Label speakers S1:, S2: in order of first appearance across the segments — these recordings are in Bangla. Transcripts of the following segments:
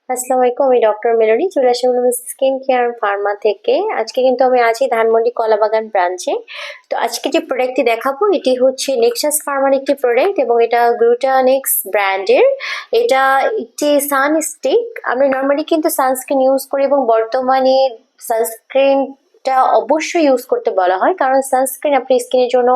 S1: আসসালামু আলাইকুম, আমি ডক্টর মেলোডি চলে আসলাম স্কিন কেয়ার ফার্মা থেকে। আজকে কিন্তু আমি আছি ধানমন্ডি কলাবাগান ব্রাঞ্চে। তো আজকে যে প্রোডাক্টটি দেখাবো এটি হচ্ছে নেক্সাস ফার্মার একটি প্রোডাক্ট এবং এটা গ্লুটানেক্স ব্র্যান্ডের। এটা একটি সানস্টিক। আমরা নর্মালি কিন্তু সানস্ক্রিন ইউজ করি এবং বর্তমানে সানস্ক্রিনটা অবশ্যই ইউজ করতে বলা হয়, কারণ সানস্ক্রিন আপনার স্কিনের জন্য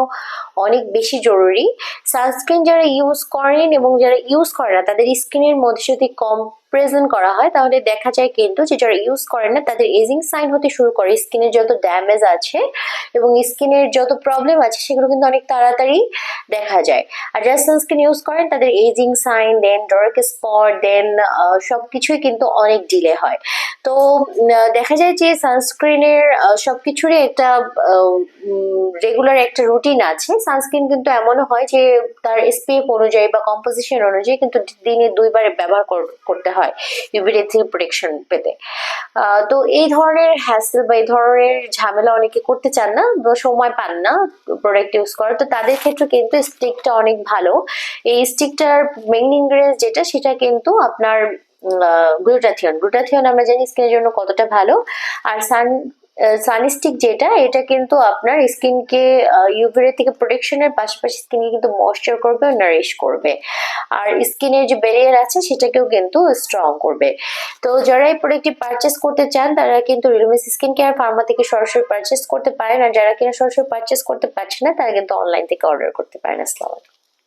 S1: অনেক বেশি জরুরি। সানস্ক্রিন যারা ইউজ করেন এবং যারা ইউজ করে না তাদের স্কিনের মধ্যে যদি কম প্রেজেন্ট করা হয় তাহলে দেখা যায় কিন্তু যে যারা ইউজ করেন না তাদের এজিং সাইন হতে শুরু করে। স্কিনের যত ড্যামেজ আছে এবং স্কিনের যত প্রবলেম আছে সেগুলো কিন্তু অনেক তাড়াতাড়ি দেখা যায়। আর যারা সানস্ক্রিন ইউজ করেন তাদের এজিং সাইন, দেন ডার্ক স্পট, দেন সবকিছুই কিন্তু অনেক ডিলে হয়। তো দেখা যায় যে সানস্ক্রিনের সবকিছুরই একটা রেগুলার একটা রুটিন আছে। সানস্ক্রিন কিন্তু এমনও হয় যে তার এসপিএফ অনুযায়ী বা কম্পোজিশন অনুযায়ী কিন্তু দিনে 2 বার ব্যবহার করতে হয় ইউভিরে থেকে প্রোটেকশন পেতে। তো এই ধরনের হ্যাসেল বা এই ধরনের ঝামেলা অনেকে করতে চান না বা সময় পান না প্রোডাক্ট ইউজ করার, তো তাদের ক্ষেত্রে কিন্তু স্টিকটা অনেক ভালো। এই স্টিকটার মেইন ইনগ্রেডিয়েন্টস যেটা সেটা কিন্তু আপনার গ্লুটাথিয়ন আমরা জানি স্কিনের জন্য কতটা ভালো। আর সানস্টিক যেটা, এটা কিন্তু আপনার স্কিনকে ইউভি থেকে প্রোটেকশনের পাশাপাশি স্কিনকে কিন্তু ময়েশ্চার করবে, নারিশ করবে। আর স্কিনের যে ব্যারিয়ার আছে সেটাকেও কিন্তু স্ট্রং করবে। তো যারা এই প্রোডাক্টটি পারচেস করতে চান তারা কিন্তু রিলমিস স্কিন কেয়ার ফার্মা থেকে সরাসরি পারচেস করতে পারেন, আর যারা কিনা সরাসরি পারচেস করতে পারছে না তারা কিন্তু অনলাইন থেকে অর্ডার করতে পারেন। আসসালামু আলাইকুম।